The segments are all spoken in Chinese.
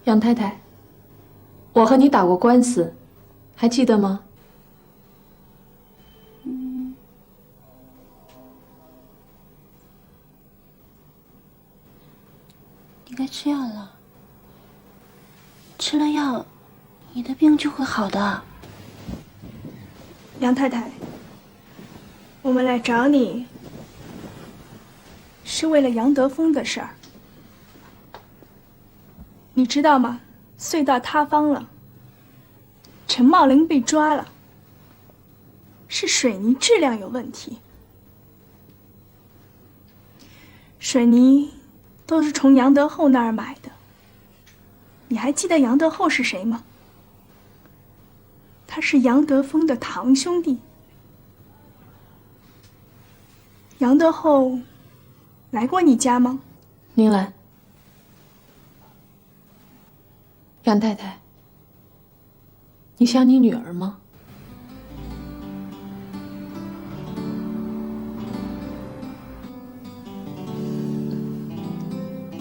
杨太太，我和你打过官司，还记得吗？你该吃药了，吃了药，你的病就会好的。杨太太，我们来找你，是为了杨德峰的事儿。你知道吗？隧道塌方了，陈茂林被抓了，是水泥质量有问题。水泥都是从杨德厚那儿买的。你还记得杨德厚是谁吗？他是杨德峰的堂兄弟。杨德厚来过你家吗？宁兰，杨太太，你想你女儿吗？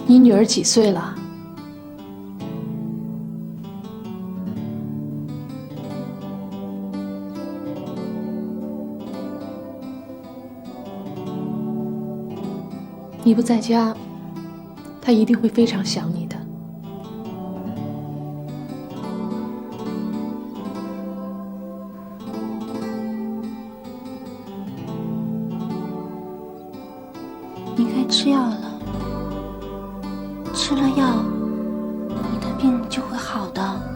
你女儿几岁了？你不在家，她一定会非常想你的。你该吃药了，吃了药，你的病就会好的。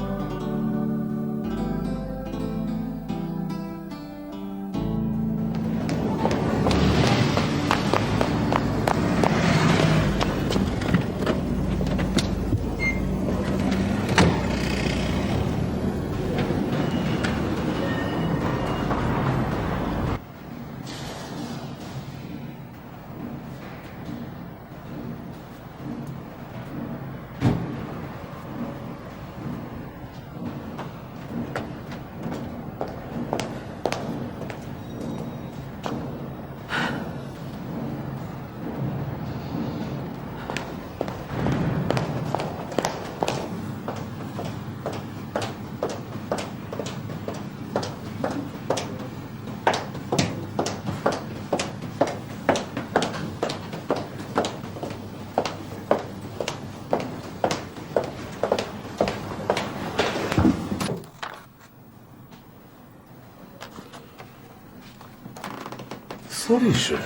苏律师，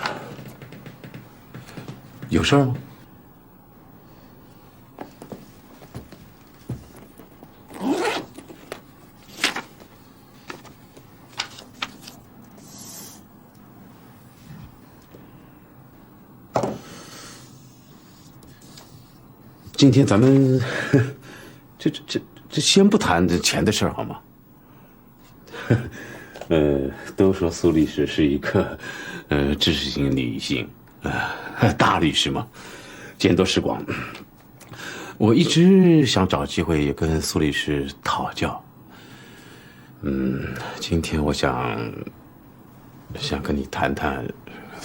有事儿吗？今天咱们这先不谈这钱的事儿好吗？都说苏律师是一个知识型女性，大律师嘛，见多识广。我一直想找机会也跟苏律师讨教。今天我想跟你谈谈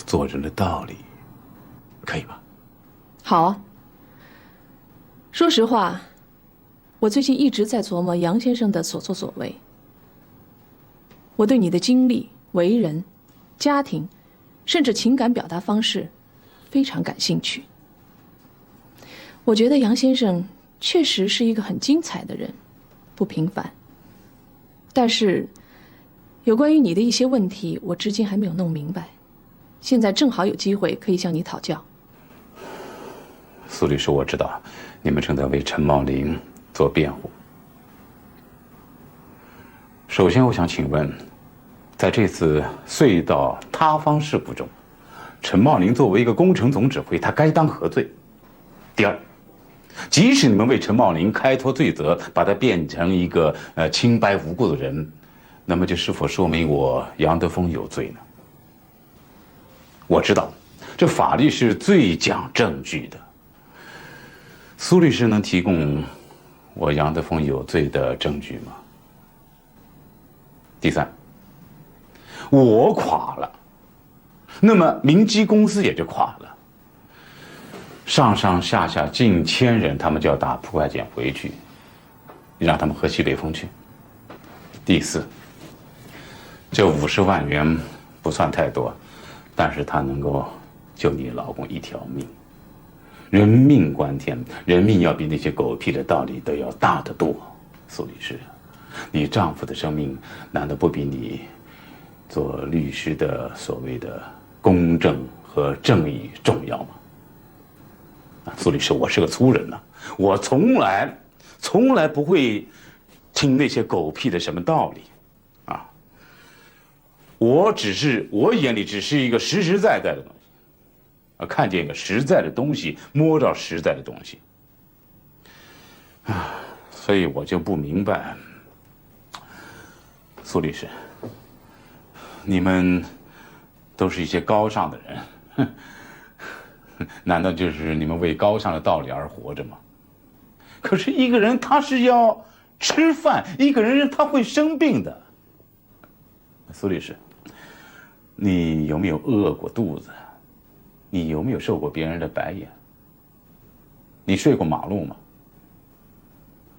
做人的道理，可以吗？好啊。说实话，我最近一直在琢磨杨先生的所作所为。我对你的经历、为人、家庭，甚至情感表达方式，非常感兴趣。我觉得杨先生确实是一个很精彩的人，不平凡。但是，有关于你的一些问题，我至今还没有弄明白。现在正好有机会可以向你讨教。苏律师，我知道你们正在为陈茂林做辩护。首先，我想请问，在这次隧道塌方事故中，陈茂林作为一个工程总指挥，他该当何罪？第二，即使你们为陈茂林开脱罪责，把他变成一个清白无辜的人，那么这是否说明我杨德峰有罪呢？我知道，这法律是最讲证据的。苏律师能提供我杨德峰有罪的证据吗？第三，我垮了，那么明基公司也就垮了。上上下下近1000人，他们就要打铺盖卷回去，你让他们喝西北风去。第四，这50万元不算太多，但是它能够救你老公一条命。人命关天，人命要比那些狗屁的道理都要大得多。苏律师，你丈夫的生命难道不比你做律师的所谓的公正和正义重要吗？苏律师，我是个粗人呐，我从来不会听那些狗屁的什么道理，啊，我眼里只是一个实实在在的东西，看见一个实在的东西，摸着实在的东西，所以我就不明白，苏律师，你们都是一些高尚的人，难道就是你们为高尚的道理而活着吗？可是一个人他是要吃饭，一个人他会生病的。苏律师，你有没有饿过肚子？你有没有受过别人的白眼？你睡过马路吗？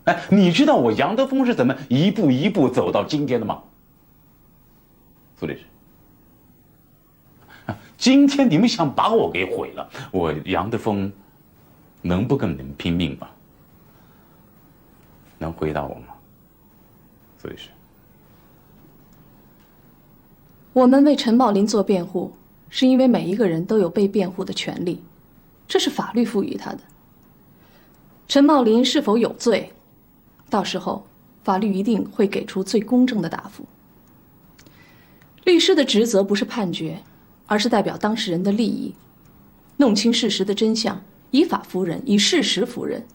哎，你知道我杨德峰是怎么一步一步走到今天的吗？苏律师，今天你们想把我给毁了，我杨德峰能不跟你们拼命吗？能回答我吗？苏律师，我们为陈茂林做辩护，是因为每一个人都有被辩护的权利，这是法律赋予他的。陈茂林是否有罪，到时候法律一定会给出最公正的答复。律师的职责不是判决，而是代表当事人的利益，弄清事实的真相，以法服人，以事实服人。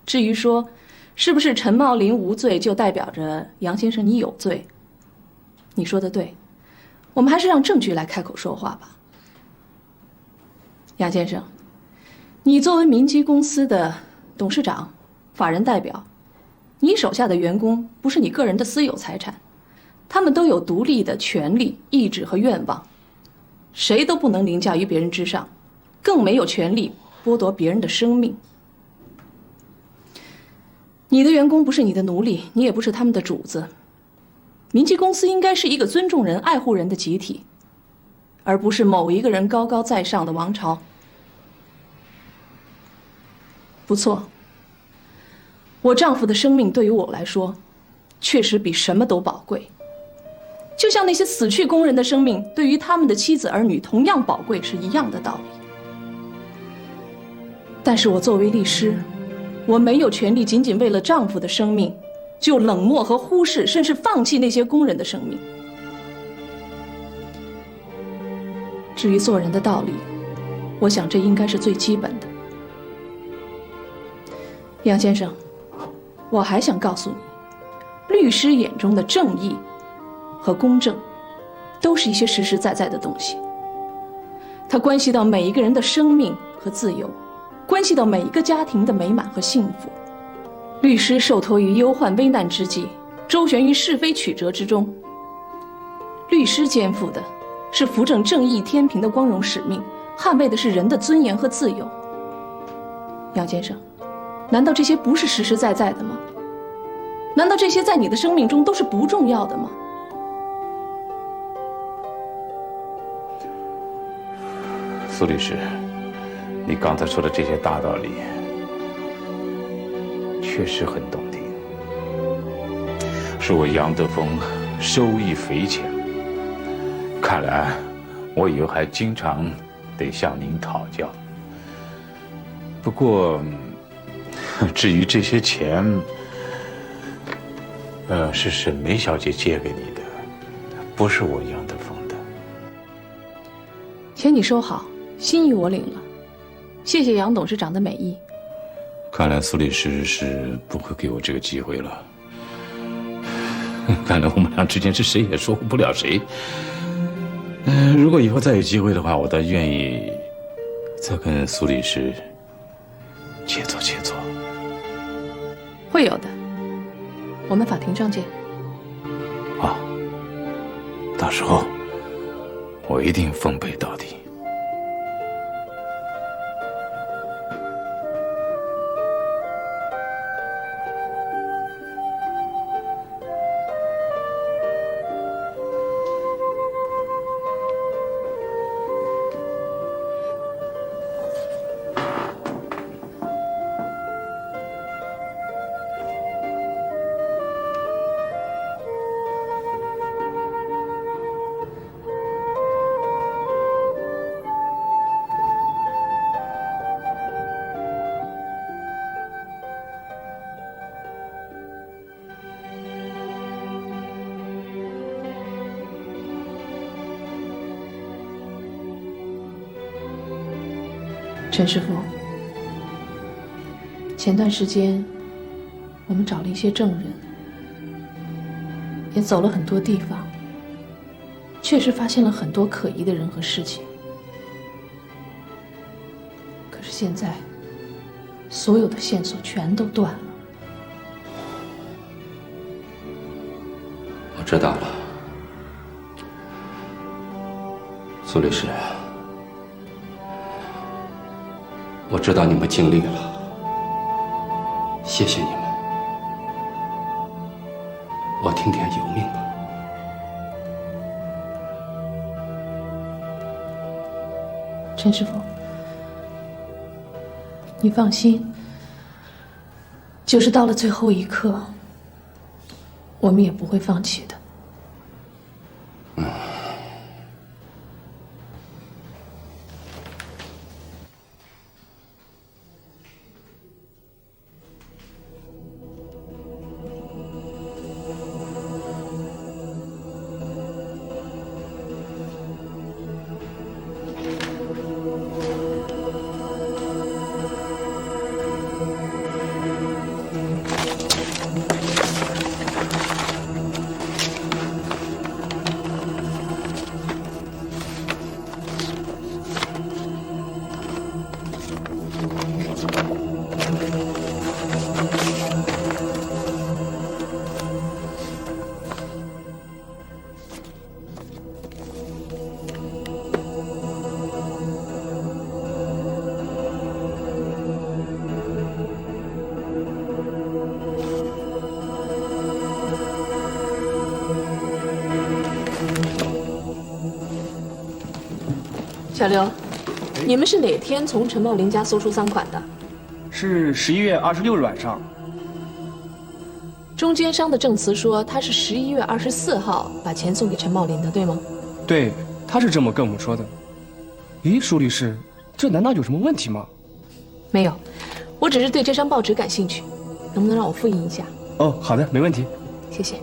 至于说是不是陈茂林无罪，就代表着杨先生你有罪，你说的对，我们还是让证据来开口说话吧。杨先生，你作为明基公司的董事长、法人代表，你手下的员工不是你个人的私有财产，他们都有独立的权利、意志和愿望，谁都不能凌驾于别人之上，更没有权利剥夺别人的生命。你的员工不是你的奴隶，你也不是他们的主子。明基公司应该是一个尊重人、爱护人的集体，而不是某一个人高高在上的王朝。不错，我丈夫的生命对于我来说，确实比什么都宝贵。就像那些死去工人的生命对于他们的妻子儿女同样宝贵是一样的道理。但是我作为律师，我没有权利仅仅为了丈夫的生命，就冷漠和忽视，甚至放弃那些工人的生命。至于做人的道理，我想这应该是最基本的。杨先生，我还想告诉你，律师眼中的正义和公正，都是一些实实在在的东西。它关系到每一个人的生命和自由，关系到每一个家庭的美满和幸福。律师受托于忧患危难之际，周旋于是非曲折之中。律师肩负的是扶正正义天平的光荣使命，捍卫的是人的尊严和自由。杨先生，难道这些不是实实在在的吗？难道这些在你的生命中都是不重要的吗？苏律师，你刚才说的这些大道理确实很动听，是我杨德峰受益匪浅。看来我以后还经常得向您讨教。不过至于这些钱，是沈梅小姐借给你的，不是我杨德峰的。钱你收好，心意我领了，谢谢杨董事长的美意。看来苏律师是不会给我这个机会了。看来我们俩之间是谁也说服不了谁。如果以后再有机会的话，我倒愿意再跟苏律师切磋切磋。会有的，我们法庭上见。好，到时候我一定奉陪到底。陈师傅，前段时间我们找了一些证人，也走了很多地方，确实发现了很多可疑的人和事情。可是现在，所有的线索全都断了。我知道了，苏律师，我知道你们尽力了，谢谢你们。我听天由命吧。陈师傅，你放心，就是到了最后一刻，我们也不会放弃的。小刘，你们是哪天从陈茂林家搜出赃款的？是11月26日晚上。中间商的证词说他是11月24号把钱送给陈茂林的，对吗？对，他是这么跟我们说的。咦，舒律师，这难道有什么问题吗？没有，我只是对这张报纸感兴趣，能不能让我复印一下？哦，好的，没问题。谢谢。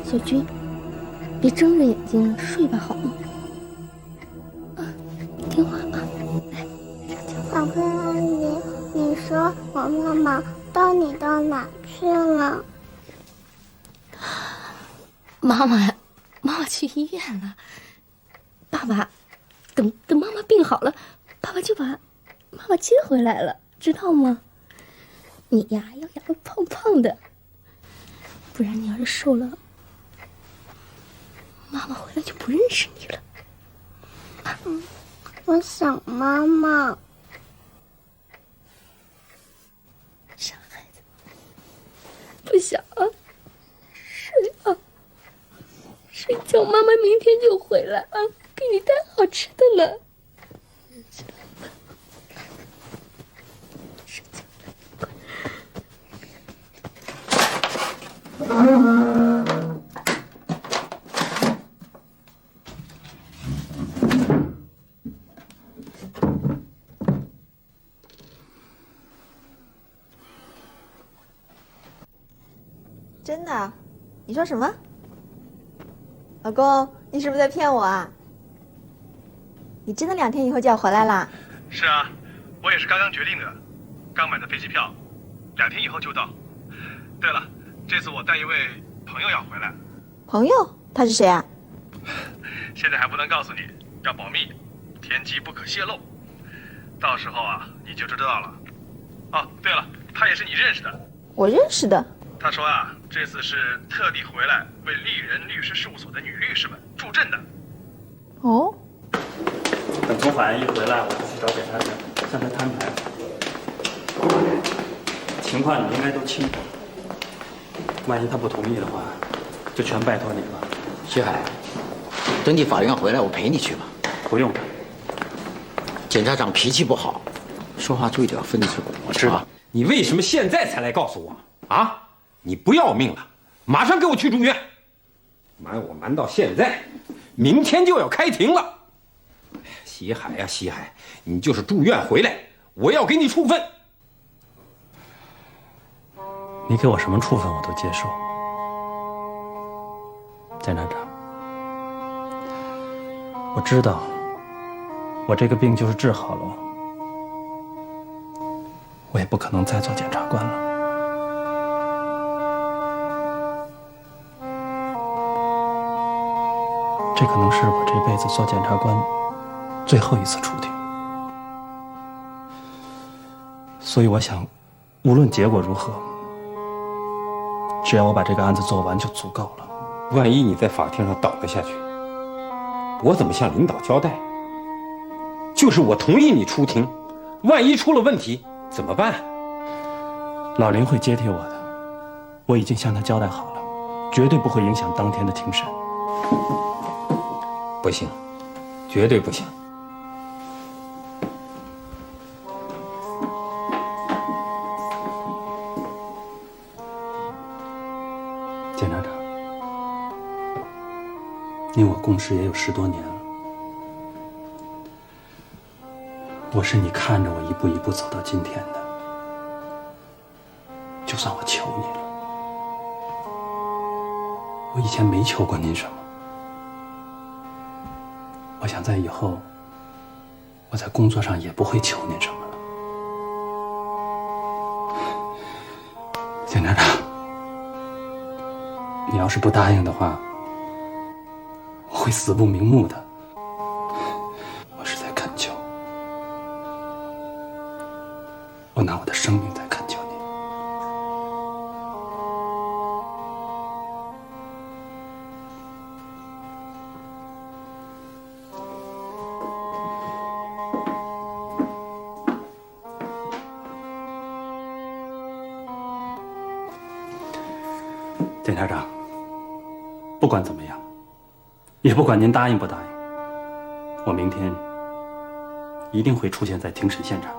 小军，别睁着眼睛睡吧，好吗？听话啊！来，宝贝阿姨，你说我妈妈到底到哪去了？妈妈去医院了。爸爸，等妈妈病好了，爸爸就把妈妈接回来了，知道吗？你呀，要养得胖胖的，不然你要是瘦了，妈妈回来就不认识你了。我想妈妈。傻孩子，不想啊，睡啊，睡觉，妈妈明天就回来啊，给你带好吃的呢。睡觉，真的？你说什么？老公，你是不是在骗我啊？你真的2天以后就要回来啦？是啊，我也是刚刚决定的，刚买的飞机票，2天以后就到。对了，这次我带一位朋友要回来。朋友？他是谁啊？现在还不能告诉你，要保密，天机不可泄露。到时候啊，你就知道了。哦，对了，他也是你认识的。我认识的？他说啊，这次是特地回来为丽人律师事务所的女律师们助阵的。哦，等从法院一回来，我就去找检察长，向他摊牌。情况你应该都清楚，万一他不同意的话，就全拜托你了。徐海，等你法院回来，我陪你去吧。不用了。检察长脾气不好，说话注意点分寸。我知道。你为什么现在才来告诉我啊？你不要命了？马上给我去住院！瞒我瞒到现在，明天就要开庭了。西海呀，西海，你就是住院回来，我要给你处分。你给我什么处分我都接受。检察长，我知道，我这个病就是治好了，我也不可能再做检察官了。这可能是我这辈子做检察官最后一次出庭，所以我想，无论结果如何，只要我把这个案子做完就足够了。万一你在法庭上倒了下去，我怎么向领导交代？就是我同意你出庭，万一出了问题怎么办？老林会接替我的，我已经向他交代好了，绝对不会影响当天的庭审。不行，绝对不行。检察长，你我共事也有10多年了，我是你看着我一步一步走到今天的，就算我求你了，我以前没求过您什么。我想在以后，我在工作上也不会求您什么了。检察长，你要是不答应的话，我会死不瞑目的。我是在恳求，我拿我的生命在恳求你。检察长，不管怎么样，也不管您答应不答应，我明天一定会出现在庭审现场。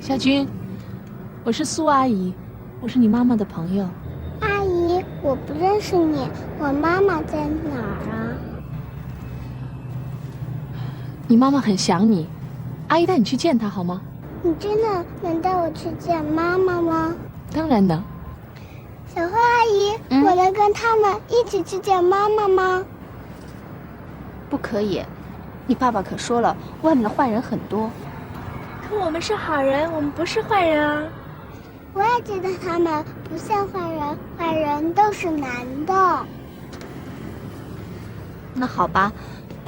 夏君，我是苏阿姨，我是你妈妈的朋友。阿姨，我不认识你，我妈妈在哪儿啊？你妈妈很想你，阿姨带你去见她好吗？你真的能带我去见妈妈吗？当然能。小花阿姨，我能跟他们一起去见妈妈吗？不可以，你爸爸可说了，外面的坏人很多。可我们是好人，我们不是坏人啊。我也觉得他们不像坏人，坏人都是男的。那好吧，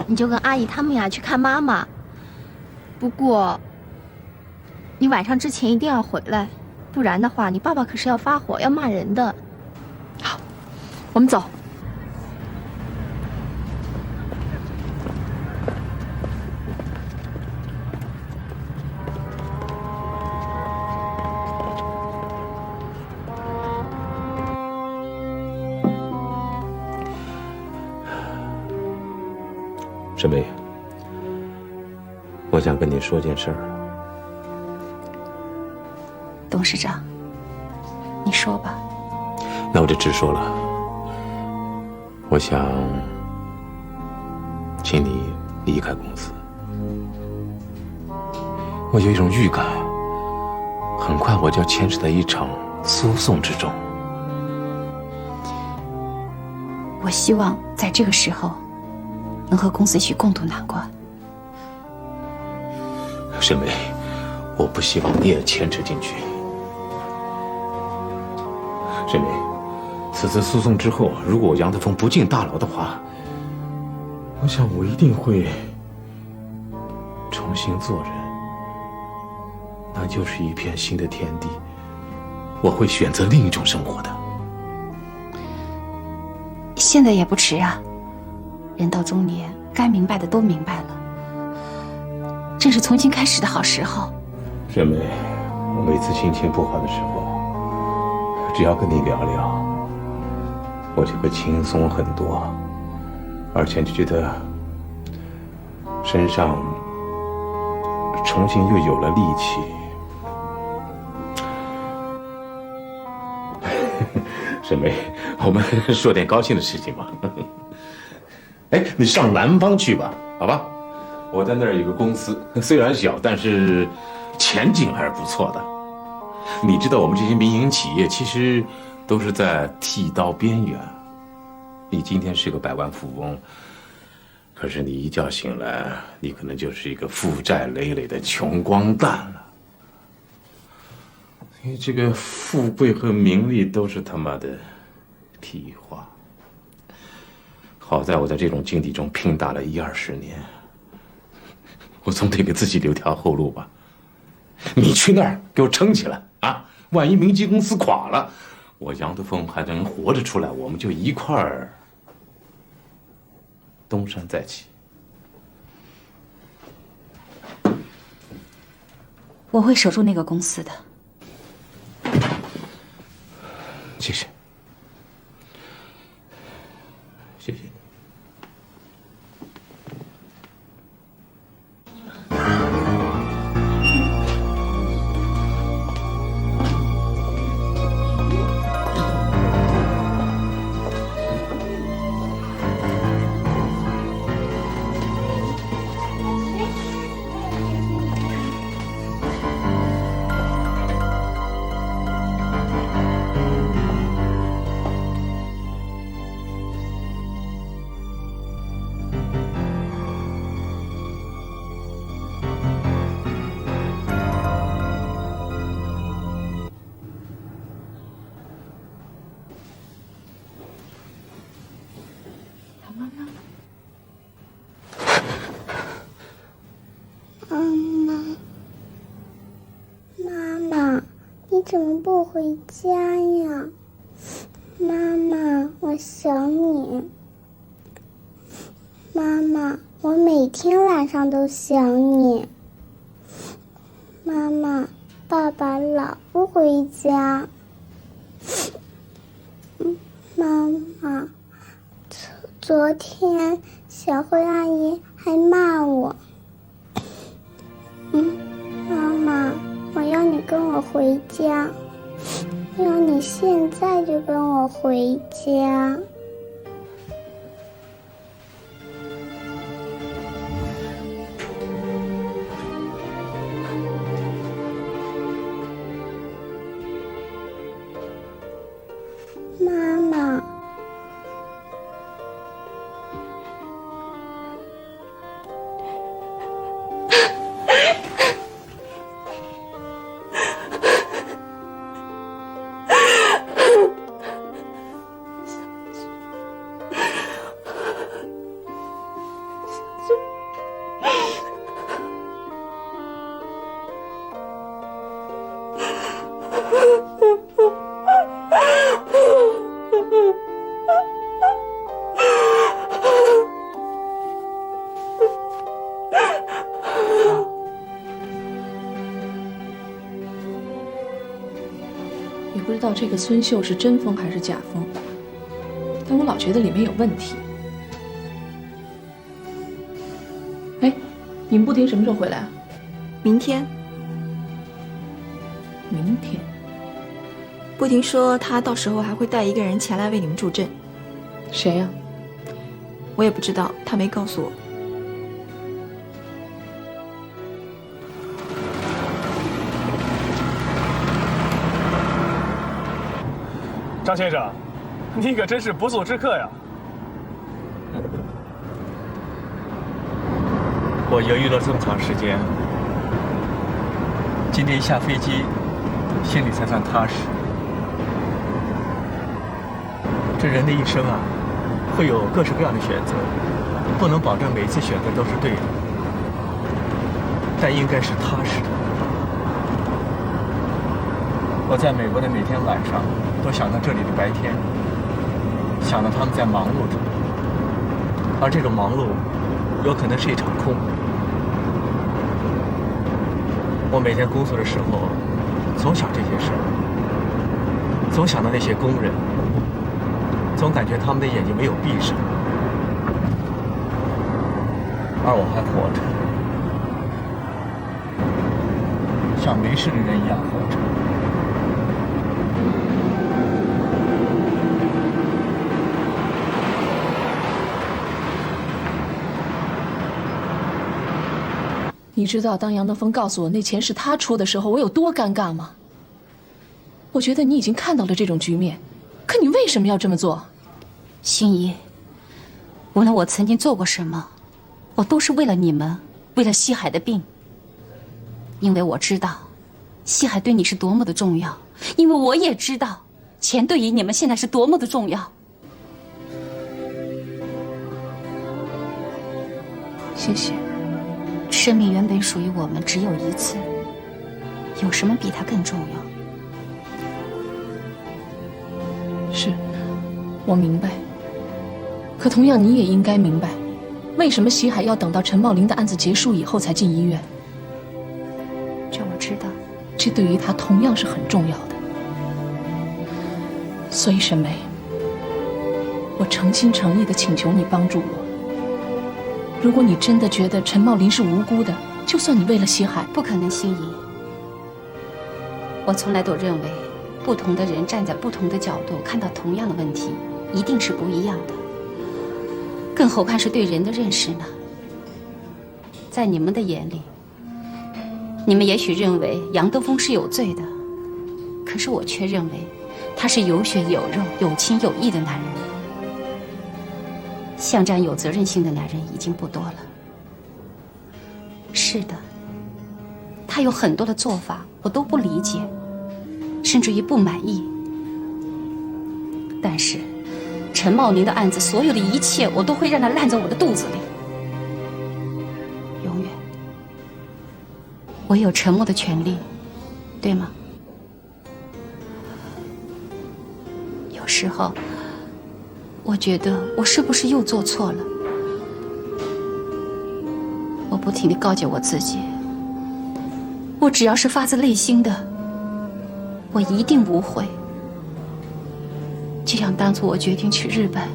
你就跟阿姨他们呀去看妈妈。不过，你晚上之前一定要回来，不然的话，你爸爸可是要发火，要骂人的。好，我们走。沈梅，我想跟你说件事儿。董事长，你说吧。那我就直说了，我想请你离开公司。我有一种预感，很快我就要牵扯到一场诉讼之中。我希望在这个时候，能和公司一起共度难关。沈梅，我不希望你也牵扯进去。沈梅，此次诉讼之后，如果杨德峰不进大牢的话，我想我一定会重新做人，那就是一片新的天地。我会选择另一种生活的。现在也不迟啊，人到中年，该明白的都明白了，正是重新开始的好时候。沈梅，我每次心情不好的时候，只要跟你聊聊，我就会轻松很多，而且就觉得身上重新又有了力气。沈梅，我们说点高兴的事情吧。哎，你上南方去吧，好吧？我在那儿有个公司，虽然小，但是前景还是不错的。你知道，我们这些民营企业其实都是在剃刀边缘。你今天是个百万富翁，可是你一觉醒来，你可能就是一个负债累累的穷光蛋了。因为这个富贵和名利都是他妈的屁话。好在我在这种境地中拼打了10-20年，我总得给自己留条后路吧。你去那儿给我撑起来啊！万一明基公司垮了，我杨德峰还能活着出来，我们就一块儿东山再起。我会守住那个公司的。谢谢，谢谢你。怎么不回家呀？妈妈，我想你。妈妈，我每天晚上都想你。妈妈，爸爸老不回家。妈妈，昨天小慧阿姨还骂我。妈妈，我要你跟我回家，要你现在就跟我回家。妈妈，也不知道这个孙秀是真疯还是假疯，但我老觉得里面有问题。哎，你们不停什么时候回来啊？明天。明天。不停说他到时候还会带一个人前来为你们助阵。谁呀？我也不知道，他没告诉我。张先生，你可真是不速之客呀！我犹豫了这么长时间，今天一下飞机，心里才算踏实。这人的一生啊，会有各式各样的选择，不能保证每一次选择都是对的，但应该是踏实的。我在美国的每天晚上，都想到这里的白天，想到他们在忙碌着，而这种忙碌，有可能是一场空。我每天工作的时候，总想这些事儿，总想到那些工人，总感觉他们的眼睛没有闭上，而我还活着，像没事的人一样活着。你知道当杨德峰告诉我那钱是他出的时候，我有多尴尬吗？我觉得你已经看到了这种局面，可你为什么要这么做？心怡，无论我曾经做过什么，我都是为了你们，为了西海的病。因为我知道，西海对你是多么的重要，因为我也知道，钱对于你们现在是多么的重要。谢谢。生命原本属于我们只有一次，有什么比它更重要？是，我明白。可同样，你也应该明白，为什么西海要等到陈茂林的案子结束以后才进医院。这我知道，这对于他同样是很重要的。所以，沈梅，我诚心诚意地请求你帮助我。如果你真的觉得陈茂林是无辜的，就算你为了西海，不可能，心怡。我从来都认为，不同的人站在不同的角度看到同样的问题，一定是不一样的。更何况是对人的认识呢？在你们的眼里，你们也许认为杨德峰是有罪的，可是我却认为他是有血有肉、有情有义的男人。像这样有责任心的男人已经不多了。是的，他有很多的做法我都不理解，甚至于不满意。但是陈茂林的案子，所有的一切我都会让他烂在我的肚子里，永远。我有沉默的权利，对吗？有时候我觉得我是不是又做错了？我不停地告诫我自己，我只要是发自内心的，我一定无悔。就像当初我决定去日本，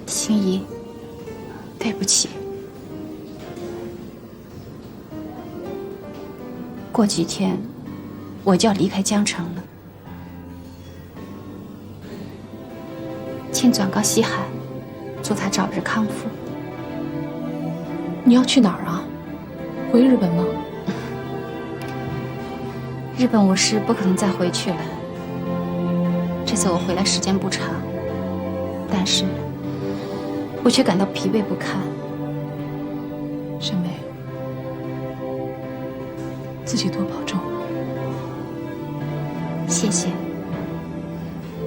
心怡，对不起。过几天我就要离开江城了，请转告西海，祝他早日康复。你要去哪儿啊？回日本吗？日本我是不可能再回去了。这次我回来时间不长，但是我却感到疲惫不堪。沈梅，自己多保重。谢谢，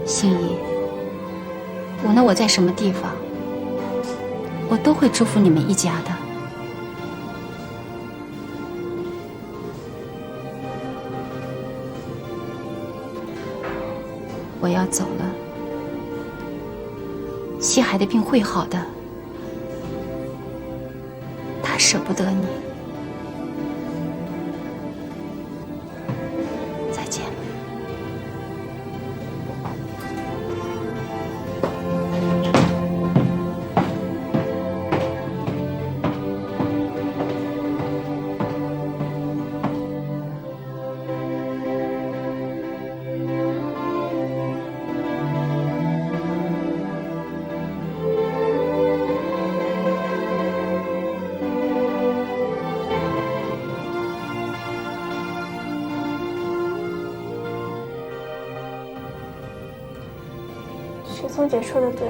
心怡。无论我在什么地方，我都会祝福你们一家的。我要走了，西海的病会好的，他舍不得你。再见。雪松姐说的对，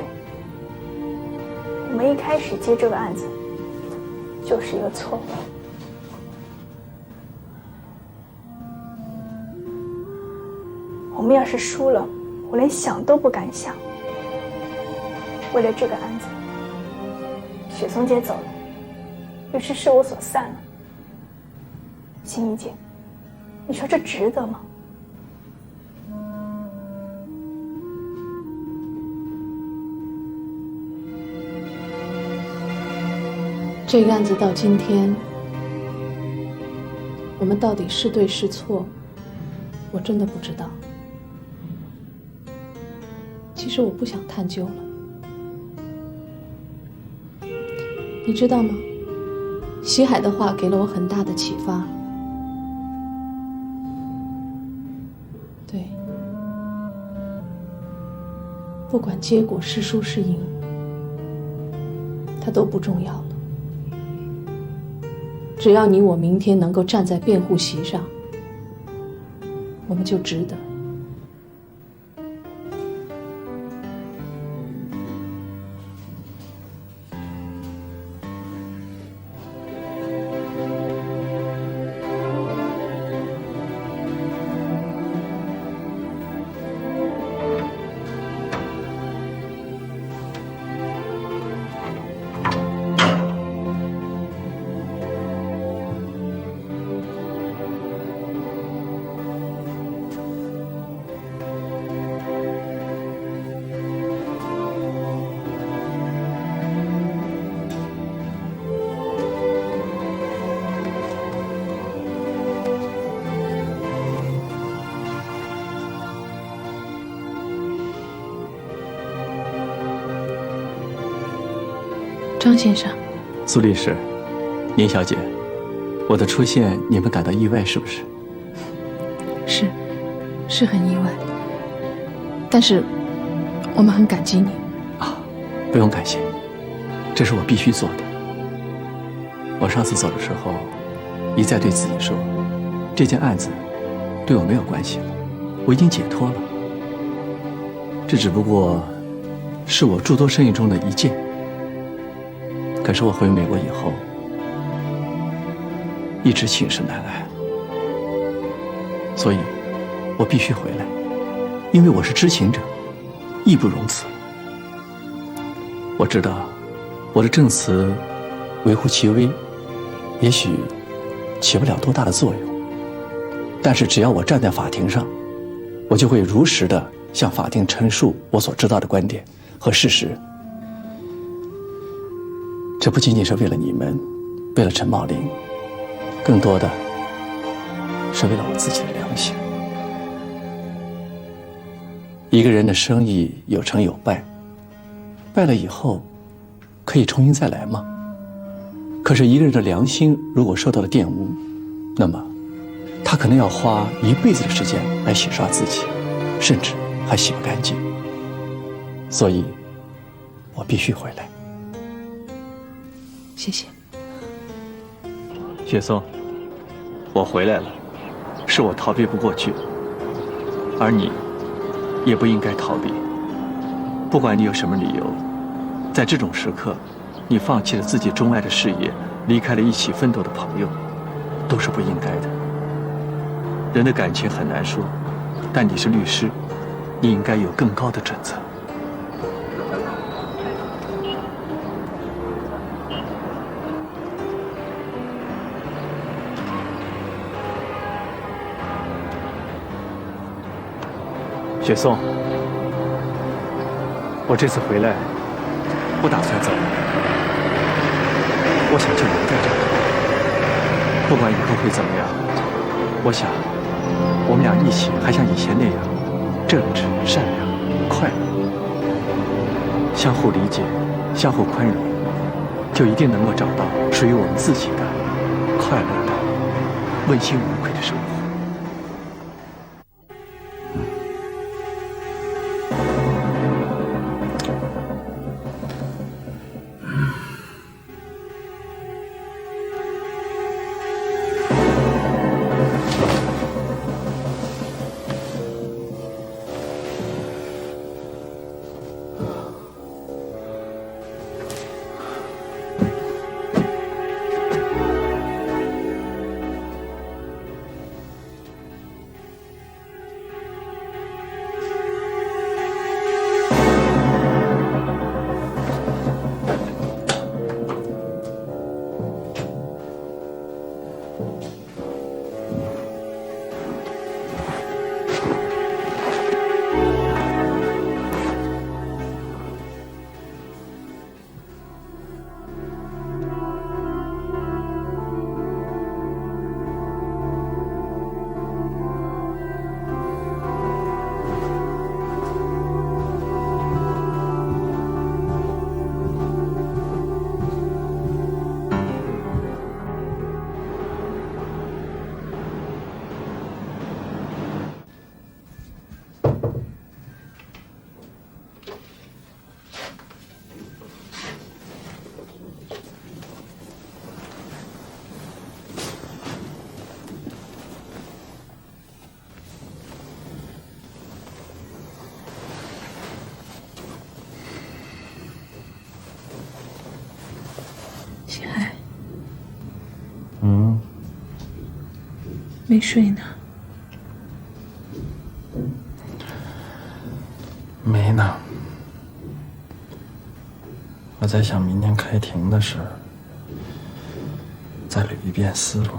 我们一开始接这个案子就是一个错误。我们要是输了，我连想都不敢想。为了这个案子，雪松姐走了，律师事务所散了。心怡姐，你说这值得吗？这个案子到今天，我们到底是对是错，我真的不知道。其实我不想探究了，你知道吗？西海的话给了我很大的启发。对，不管结果是输是赢，它都不重要了。只要你我明天能够站在辩护席上，我们就值得。张先生，苏律师，宁小姐，我的出现你们感到意外是不是？是很意外，但是我们很感激你。不用感谢，这是我必须做的。我上次走的时候，一再对自己说，这件案子对我没有关系了，我已经解脱了。这只不过是我诸多生意中的一件。可是我回美国以后，一直寝食难安，所以我必须回来，因为我是知情者，义不容辞。我知道我的证词微乎其微，也许起不了多大的作用，但是只要我站在法庭上，我就会如实的向法庭陈述我所知道的观点和事实。这不仅仅是为了你们，为了陈茂林，更多的是为了我自己的良心。一个人的生意有成有败，败了以后可以重新再来吗？可是一个人的良心如果受到了玷污，那么他可能要花一辈子的时间来洗刷自己，甚至还洗不干净。所以我必须回来。谢谢。雪松，我回来了，是我逃避不过去，而你也不应该逃避。不管你有什么理由，在这种时刻，你放弃了自己钟爱的事业，离开了一起奋斗的朋友，都是不应该的。人的感情很难说，但你是律师，你应该有更高的准则。雪松，我这次回来不打算走，我想就留在这儿。不管以后会怎么样，我想我们俩一起还像以前那样正直、善良、快乐，相互理解，相互宽容，就一定能够找到属于我们自己的快乐的、问心无愧的生活。西海，没睡呢。没呢。我在想明天开庭的事，再捋一遍思路。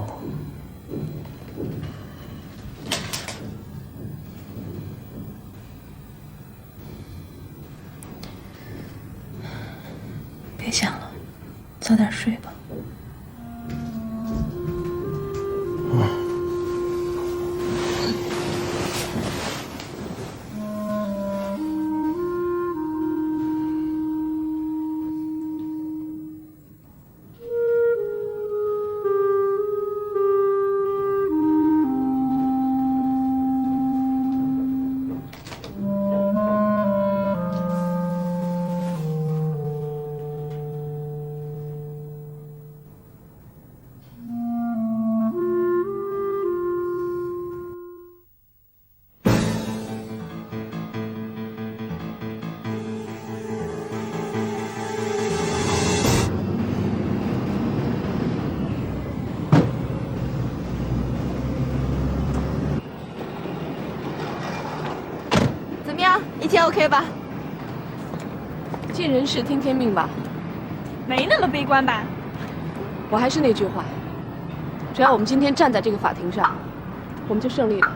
别想了，早点睡吧。怎么样？一切 OK 吧？尽人事，听天命吧。没那么悲观吧？我还是那句话，只要我们今天站在这个法庭上，我们就胜利了。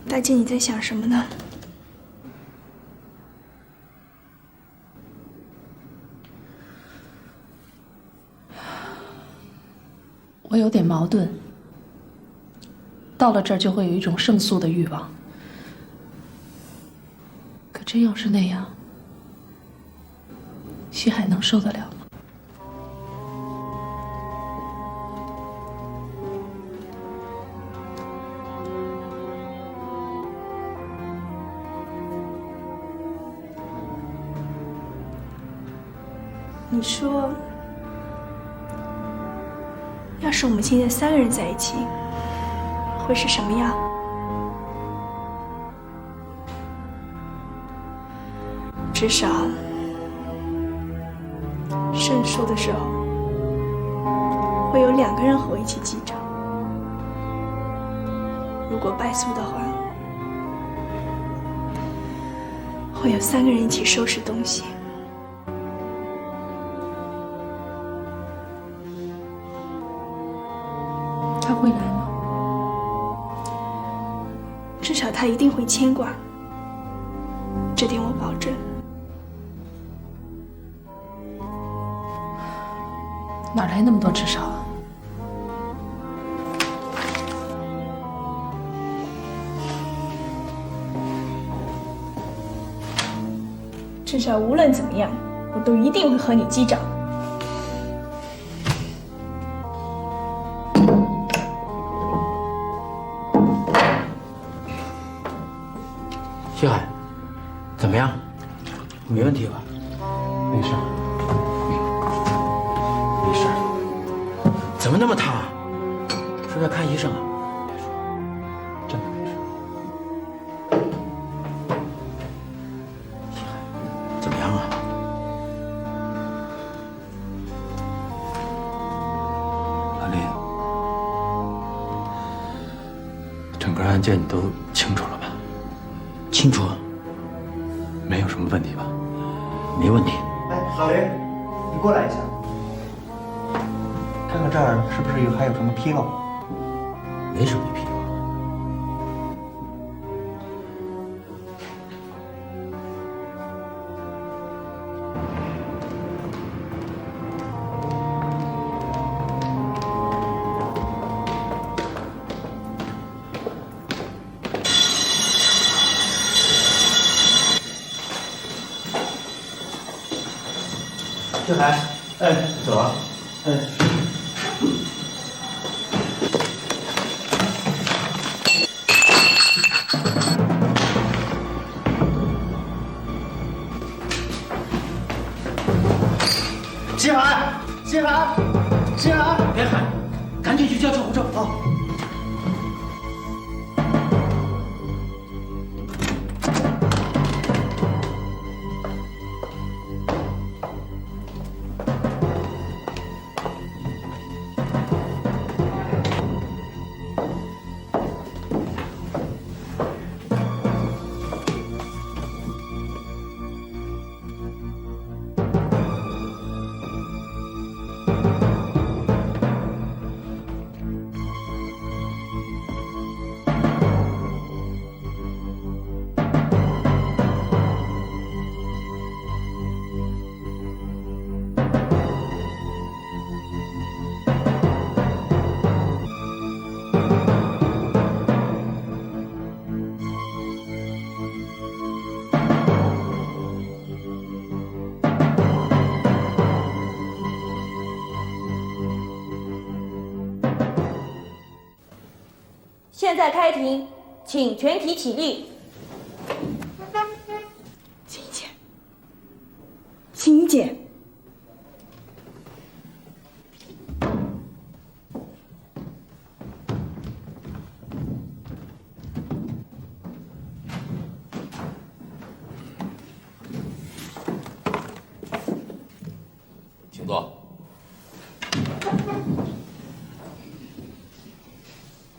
大姐，你在想什么呢？我有点矛盾，到了这儿就会有一种胜诉的欲望，可真要是那样，西海能受得了吗？你说，要是我们现在3个人在一起，会是什么样？至少胜诉的时候，会有2个人和我一起记账。如果败诉的话，会有3个人一起收拾东西。他会来吗？至少他一定会牵挂，这点我保证。哪来那么多至少啊？至少无论怎么样，我都一定会和你记账。西海，怎么样？没问题吧？没事。没事。怎么那么烫啊？是不是要看医生啊？真的没事。西海，怎么样啊？阿林，整个案件你都清楚了吧？清楚，没有什么问题吧？没问题。哎，老林，你过来一下，看看这儿是不是还有什么纰漏？没什么纰漏。小海，哎，走啊，哎。西海，西海，西海，别喊，赶紧去叫救护车啊！现在开庭，请全体起立。秦怡姐，秦怡姐，请坐。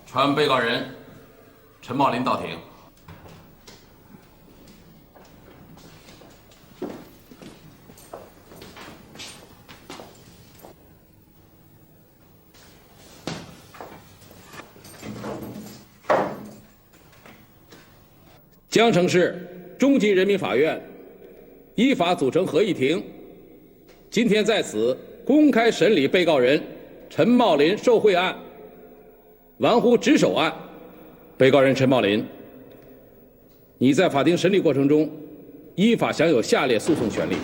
传被告人陈茂林到庭。江城市中级人民法院依法组成合议庭，今天在此公开审理被告人陈茂林受贿案、玩忽职守案。被告人陈茂林，你在法庭审理过程中，依法享有下列诉讼权利：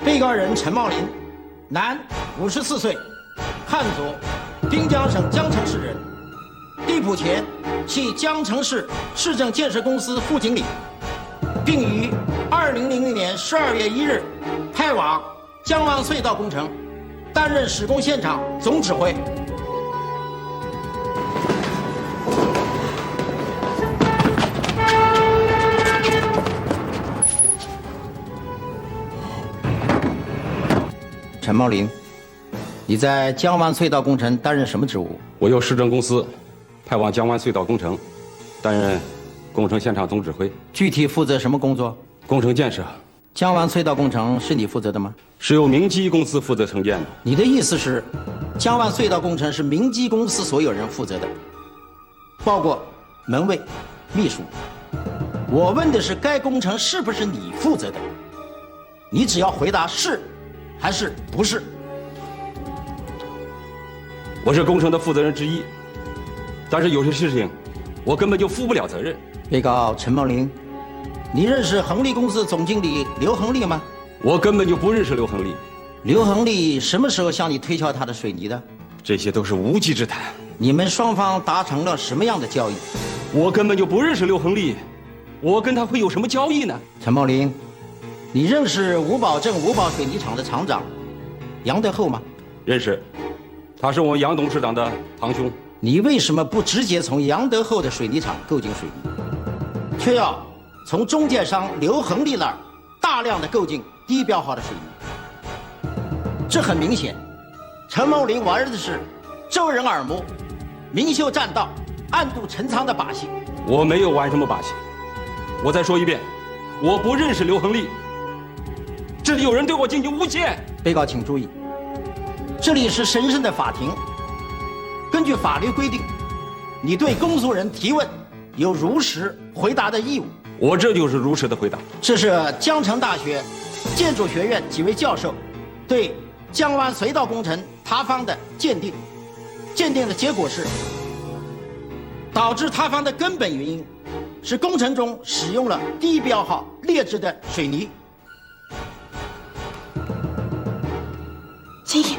被告人陈茂林，男，54岁，汉族，滨江省江城市人，地徐浦前系江城市市政建设公司副经理，并于2000年12月1日派往江湾隧道工程，担任施工现场总指挥。陈茂林，你在江湾隧道工程担任什么职务？我由市政公司派往江湾隧道工程，担任工程现场总指挥。具体负责什么工作？工程建设。江湾隧道工程是你负责的吗？是由明基公司负责承建的。你的意思是，江湾隧道工程是明基公司所有人负责的，包括门卫、秘书。我问的是该工程是不是你负责的？你只要回答是还是不是。我是工程的负责人之一，但是有些事情我根本就负不了责任。被告陈茂林，你认识恒利公司总经理刘恒利吗？我根本就不认识刘恒利。刘恒利什么时候向你推销他的水泥的？这些都是无稽之谈。你们双方达成了什么样的交易？我根本就不认识刘恒利，我跟他会有什么交易呢？陈茂林，你认识五保镇五保水泥厂的厂长杨德厚吗？认识，他是我杨董事长的堂兄。你为什么不直接从杨德厚的水泥厂购进水泥，却要从中介商刘恒利那儿大量的购进低标号的水泥？这很明显，陈茂林玩的是遮人耳目、明修栈道、暗度陈仓的把戏。我没有玩什么把戏。我再说一遍，我不认识刘恒利。这里有人对我进行诬陷。被告请注意，这里是神圣的法庭，根据法律规定，你对公诉人提问有如实回答的义务。我这就是如实的回答。这是江城大学建筑学院几位教授对江湾隧道工程塌方的鉴定，鉴定的结果是，导致塌方的根本原因是工程中使用了低标号劣质的水泥。秦毅，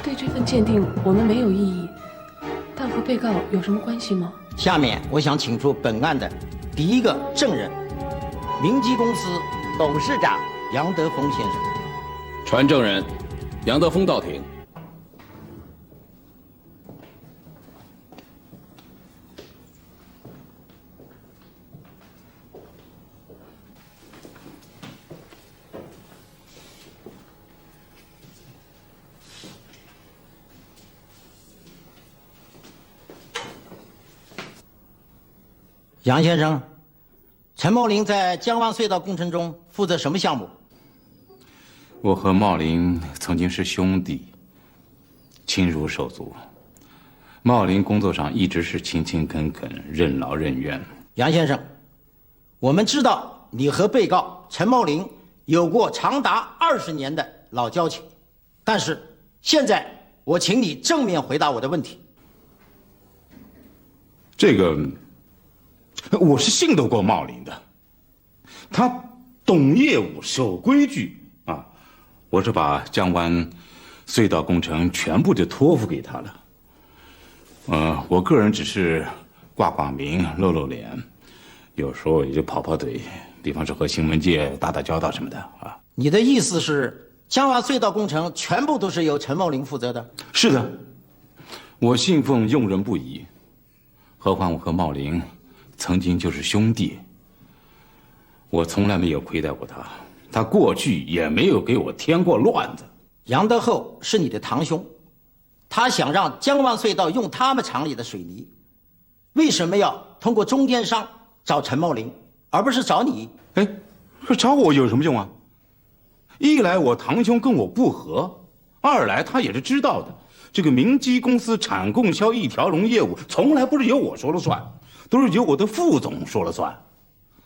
对这份鉴定我们没有异议，但和被告有什么关系吗？下面我想请出本案的第一个证人，明基公司董事长杨德峰先生。传证人杨德峰到庭。杨先生，陈茂林在江湾隧道工程中负责什么项目？我和茂林曾经是兄弟，亲如手足。茂林工作上一直是勤勤恳恳、任劳任怨。杨先生，我们知道你和被告陈茂林有过长达20年的老交情，但是现在我请你正面回答我的问题。这个，我是信得过茂林的，他懂业务、守规矩啊。我是把江湾隧道工程全部就托付给他了。我个人只是挂挂名、露露脸，有时候也就跑跑腿，比方说和新闻界打打交道什么的啊。你的意思是，江湾隧道工程全部都是由陈茂林负责的？是的，我信奉用人不疑，何况我和茂林曾经就是兄弟，我从来没有亏待过他，他过去也没有给我添过乱子。杨德厚是你的堂兄，他想让江湾隧道用他们厂里的水泥，为什么要通过中间商找陈茂林，而不是找你？哎，找我有什么用啊？一来我堂兄跟我不和，二来他也是知道的，这个明基公司产供销一条龙业务从来不是由我说了算，都是由我的副总说了算。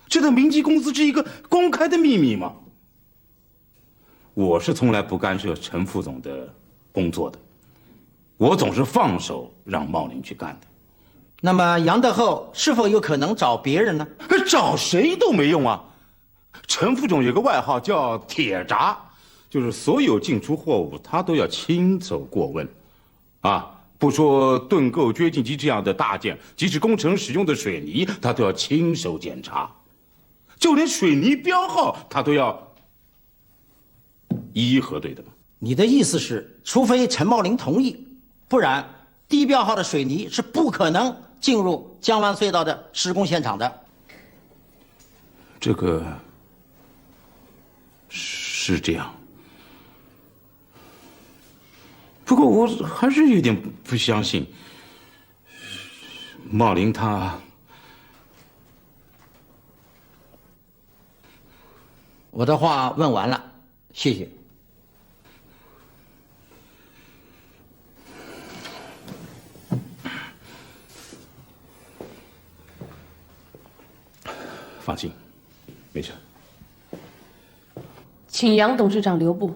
这在明基公司是一个公开的秘密吗？我是从来不干涉陈副总的工作的，我总是放手让茂林去干的。那么杨德厚是否有可能找别人呢？找谁都没用啊！陈副总有个外号叫铁闸，就是所有进出货物他都要亲手过问，不说盾构、掘进机这样的大件，即使工程使用的水泥，他都要亲手检查，就连水泥标号他都要一一核对的嘛。你的意思是，除非陈茂林同意，不然低标号的水泥是不可能进入江湾隧道的施工现场的。这个是这样，不过我还是有点不相信茂林他。我的话问完了，谢谢。放心，没事。请杨董事长留步。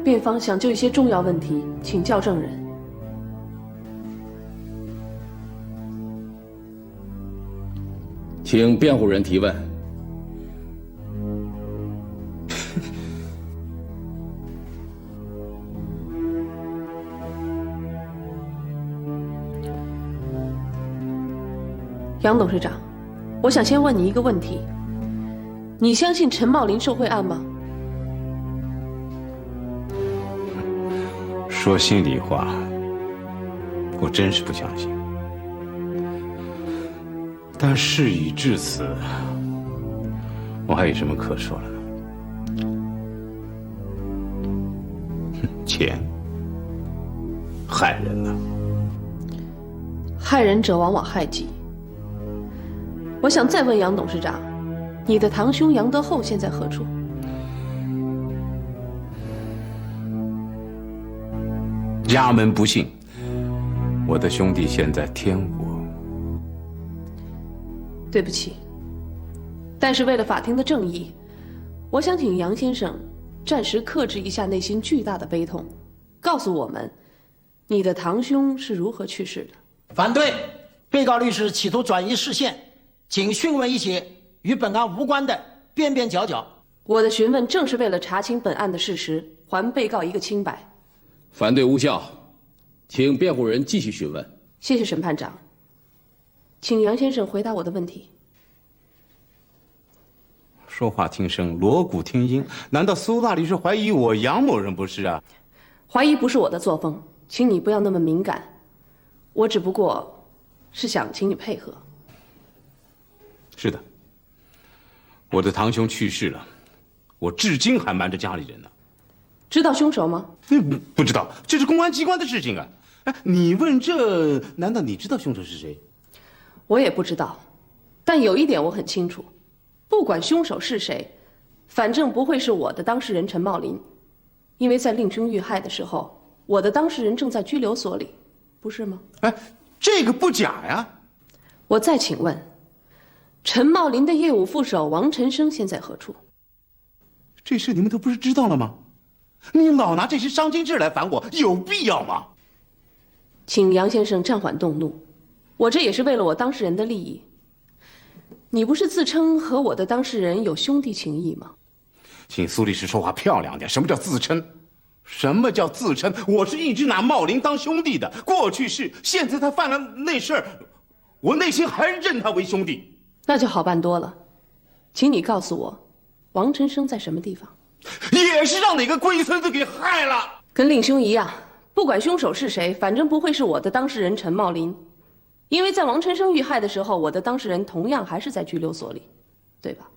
辩方想就一些重要问题请教证人。请辩护人提问。杨董事长，我想先问你一个问题：你相信陈茂林受贿案吗？说心里话，我真是不相信。但事已至此，我还有什么可说了呢？钱害人呐，害人者往往害己。我想再问杨董事长，你的堂兄杨德厚现在何处？家门不幸，我的兄弟现在天国。对不起，但是为了法庭的正义，我想请杨先生暂时克制一下内心巨大的悲痛，告诉我们，你的堂兄是如何去世的。反对，被告律师企图转移视线，请讯问一些与本案无关的边边角角。我的询问正是为了查清本案的事实，还被告一个清白。反对无效，请辩护人继续询问。谢谢审判长，请杨先生回答我的问题。说话听声，锣鼓听音，难道苏大律师怀疑我杨某人不是啊？怀疑不是我的作风，请你不要那么敏感，我只不过是想请你配合。是的，我的堂兄去世了，我至今还瞒着家里人呢。知道凶手吗？不知道，这是公安机关的事情啊！哎，你问这，难道你知道凶手是谁？我也不知道，但有一点我很清楚，不管凶手是谁，反正不会是我的当事人陈茂林，因为在令兄遇害的时候，我的当事人正在拘留所里，不是吗？哎，这个不假呀。我再请问，陈茂林的业务副手王晨生现在何处？这事你们都不是知道了吗？你老拿这些伤心事来烦我，有必要吗？请杨先生暂缓动怒，我这也是为了我当事人的利益。你不是自称和我的当事人有兄弟情谊吗？请苏律师说话漂亮点，什么叫自称？什么叫自称？我是一直拿茂林当兄弟的，过去是，现在他犯了那事儿，我内心还认他为兄弟。那就好办多了，请你告诉我，王晨生在什么地方？也是让哪个龟孙子给害了。跟令兄一样，不管凶手是谁，反正不会是我的当事人陈茂林，因为在王晨生遇害的时候，我的当事人同样还是在拘留所里，对吧？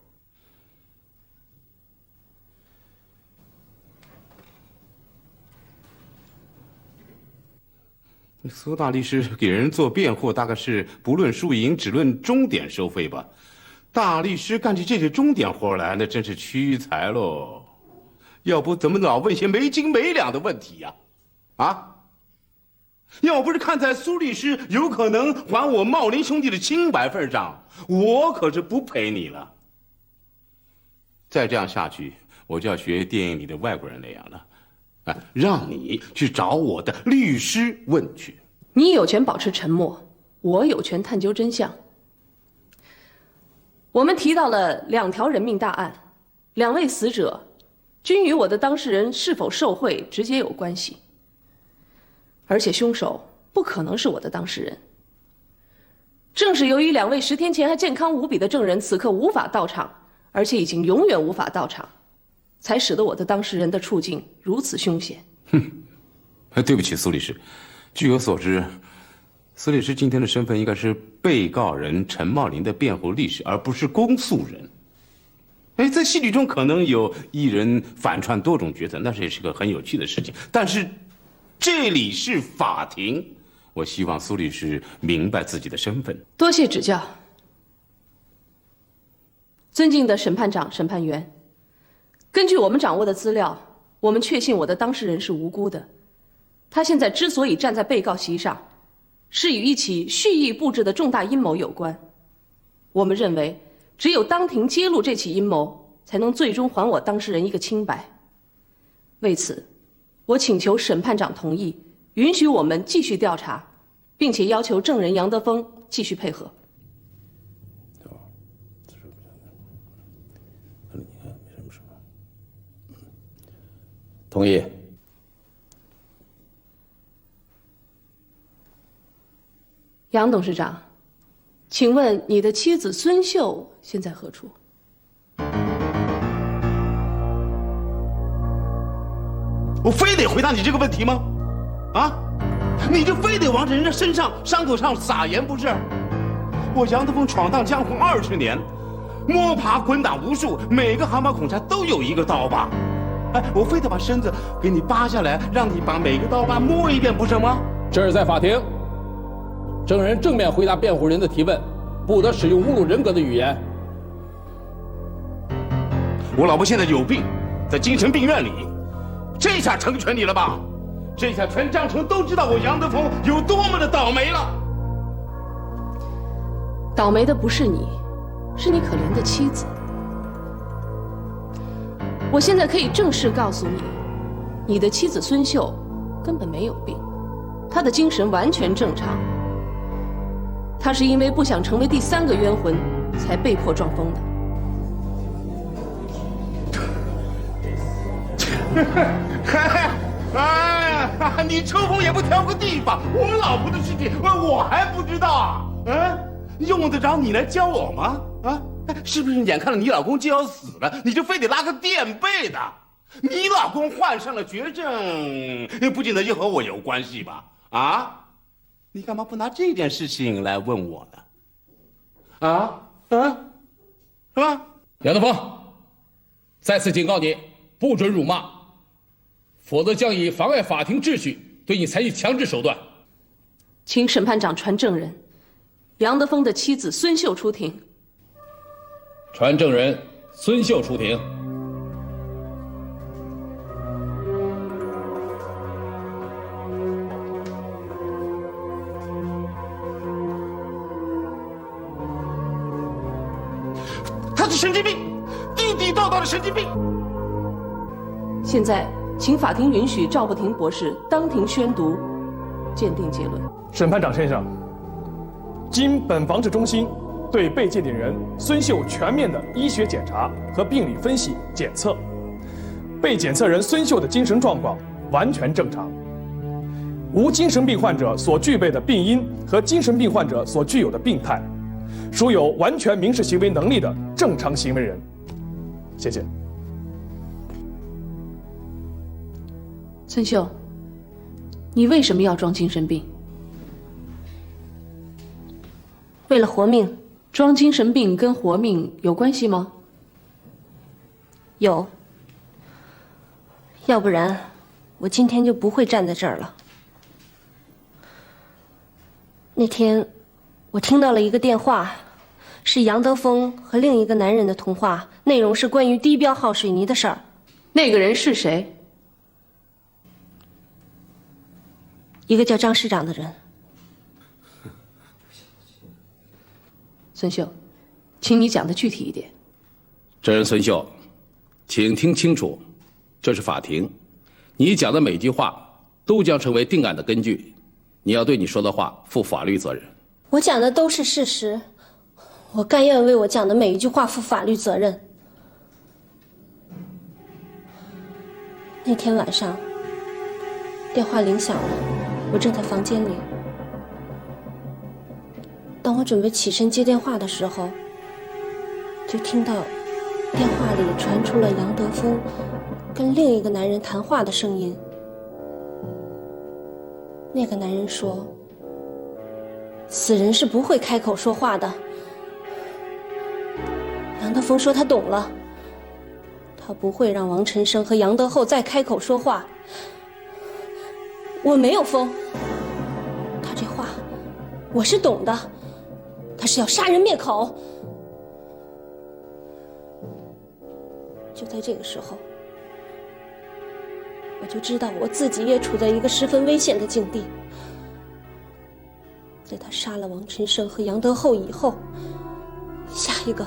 苏大律师给人做辩护，大概是不论输赢，只论终点收费吧。大律师干起这些钟点活来，那真是屈才喽。要不怎么老问些没斤没两的问题呀？啊？要不是看在苏律师有可能还我茂林兄弟的清白份上，我可是不陪你了。再这样下去，我就要学电影里的外国人那样了，啊，让你去找我的律师问去。你有权保持沉默，我有权探究真相。我们提到了2条人命大案，2位死者均与我的当事人是否受贿直接有关系，而且凶手不可能是我的当事人。正是由于2位10天前还健康无比的证人此刻无法到场，而且已经永远无法到场，才使得我的当事人的处境如此凶险。对不起，苏律师，据我所知，苏律师今天的身份应该是被告人陈茂林的辩护律师，而不是公诉人。在戏剧中可能有艺人反串多种角色，那是也是个很有趣的事情。但是这里是法庭，我希望苏律师明白自己的身份。多谢指教。尊敬的审判长、审判员，根据我们掌握的资料，我们确信我的当事人是无辜的。他现在之所以站在被告席上，是与一起蓄意布置的重大阴谋有关。我们认为，只有当庭揭露这起阴谋，才能最终还我当事人一个清白。为此，我请求审判长同意，允许我们继续调查，并且要求证人杨德峰继续配合。同意。杨董事长，请问你的妻子孙秀现在何处？我非得回答你这个问题吗？啊，你就非得往人家身上伤口上撒盐不是？我杨德峰闯荡江湖20年，摸爬滚打无数，每个航班孔下都有一个刀疤。我非得把身子给你扒下来，让你把每个刀疤摸一遍，不是吗？这是在法庭，证人正面回答辩护人的提问，不得使用侮辱人格的语言。我老婆现在有病，在精神病院里，这下成全你了吧？这下全江城都知道我杨德峰有多么的倒霉了。倒霉的不是你，是你可怜的妻子。我现在可以正式告诉你，你的妻子孙秀根本没有病，她的精神完全正常。她是因为不想成为第3个冤魂，才被迫撞疯的。哎呀，你抽风也不挑个地方，我老婆的事情我还不知道啊？用得着你来教我吗？啊？是不是眼看着你老公就要死了，你就非得拉个垫背的？你老公患上了绝症，不见得就和我有关系吧？啊？你干嘛不拿这件事情来问我呢？是吧？杨德峰，再次警告你，不准辱骂，否则将以妨碍法庭秩序对你采取强制手段。请审判长传证人杨德峰的妻子孙秀出庭。传证人孙秀出庭。他是神经病，地地道道的神经病。现在，请法庭允许赵不庭博士当庭宣读鉴定结论。审判长先生，经本防治中心对被鉴定人孙秀全面的医学检查和病理分析检测，被检测人孙秀的精神状况完全正常，无精神病患者所具备的病因和精神病患者所具有的病态，属有完全民事行为能力的正常行为人。谢谢。孙秀，你为什么要装精神病？为了活命。装精神病跟活命有关系吗？有。要不然，我今天就不会站在这儿了。那天，我听到了一个电话，是杨德峰和另一个男人的通话，内容是关于低标号水泥的事儿。那个人是谁？一个叫张师长的人。孙秀，请你讲的具体一点。证人孙秀，请听清楚，这是法庭，你讲的每句话都将成为定案的根据，你要对你说的话负法律责任。我讲的都是事实，我甘愿为我讲的每一句话负法律责任。那天晚上，电话铃响了，我正在房间里。当我准备起身接电话的时候，就听到电话里传出了杨德峰跟另一个男人谈话的声音。那个男人说：“死人是不会开口说话的。”杨德峰说他懂了，他不会让王晨生和杨德厚再开口说话。我没有疯，他这话我是懂的，他是要杀人灭口。就在这个时候，我就知道我自己也处在一个十分危险的境地。在他杀了王晨生和杨德厚以后，下一个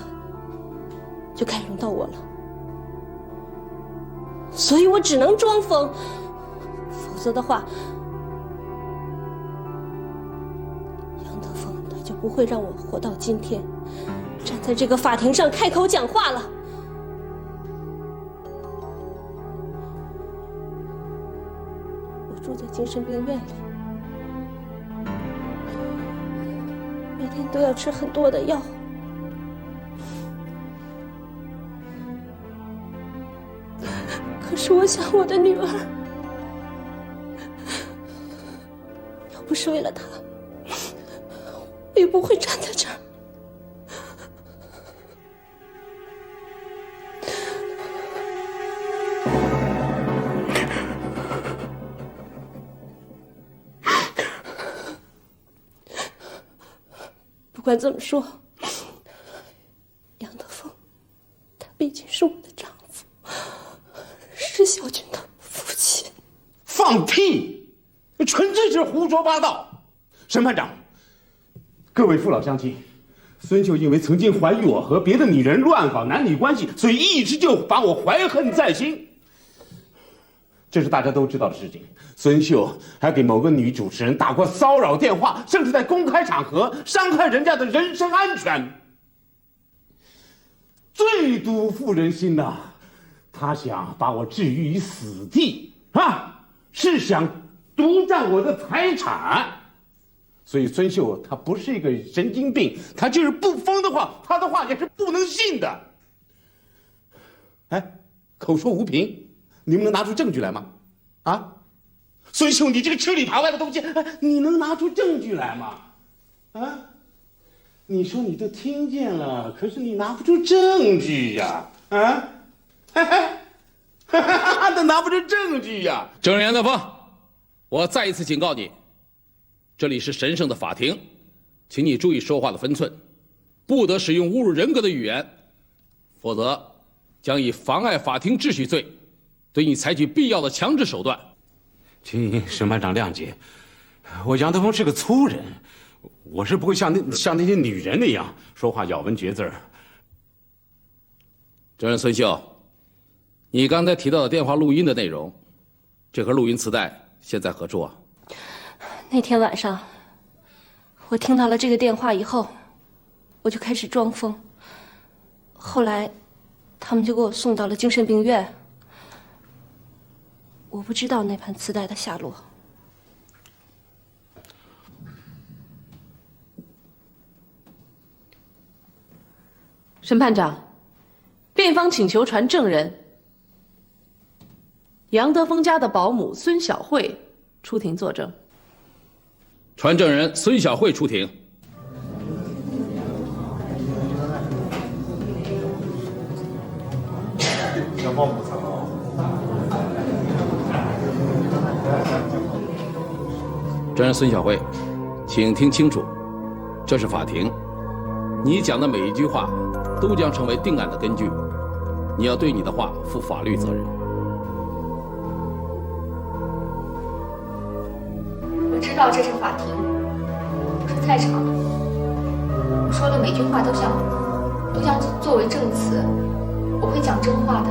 就该轮到我了。所以我只能装疯，否则的话，杨德峰他就不会让我活到今天，站在这个法庭上开口讲话了。我住在精神病院里，每天都要吃很多的药。可是我想我的女儿，要不是为了她，我也不会站在这儿。不管怎么说，杨德峰，他毕竟是我的丈夫，是小军的父亲。放屁！纯粹是胡说八道。审判长，各位父老乡亲，孙秀因为曾经怀疑我和别的女人乱搞男女关系，所以一直就把我怀恨在心。这是大家都知道的事情。孙秀还给某个女主持人打过骚扰电话，甚至在公开场合伤害人家的人身安全。最毒妇人心呐！他想把我置于死地啊，是想独占我的财产。所以孙秀他不是一个神经病，他就是不疯的话，他的话也是不能信的。哎，口说无凭，你们能拿出证据来吗？啊，孙秀，你这个吃里扒外的东西，你能拿出证据来吗？啊，你说你都听见了，可是你拿不出证据呀！啊，都拿不出证据呀！证人杨德峰，我再一次警告你，这里是神圣的法庭，请你注意说话的分寸，不得使用侮辱人格的语言，否则将以妨碍法庭秩序罪对你采取必要的强制手段。请审判长谅解，我杨德峰是个粗人，我是不会像那些女人那样说话咬文嚼字。证人孙秀，你刚才提到的电话录音的内容，这盒录音磁带现在何处啊？那天晚上，我听到了这个电话以后，我就开始装疯。后来，他们就给我送到了精神病院。我不知道那盘磁带的下落。审判长，辩方请求传证人杨德峰家的保姆孙晓慧出庭作证。传证人孙晓慧出庭。证人孙晓慧，请听清楚，这是法庭，你讲的每一句话都将成为定案的根据，你要对你的话负法律责任。我知道这是法庭，不是菜场，我说的每句话都将作为证词，我会讲真话的。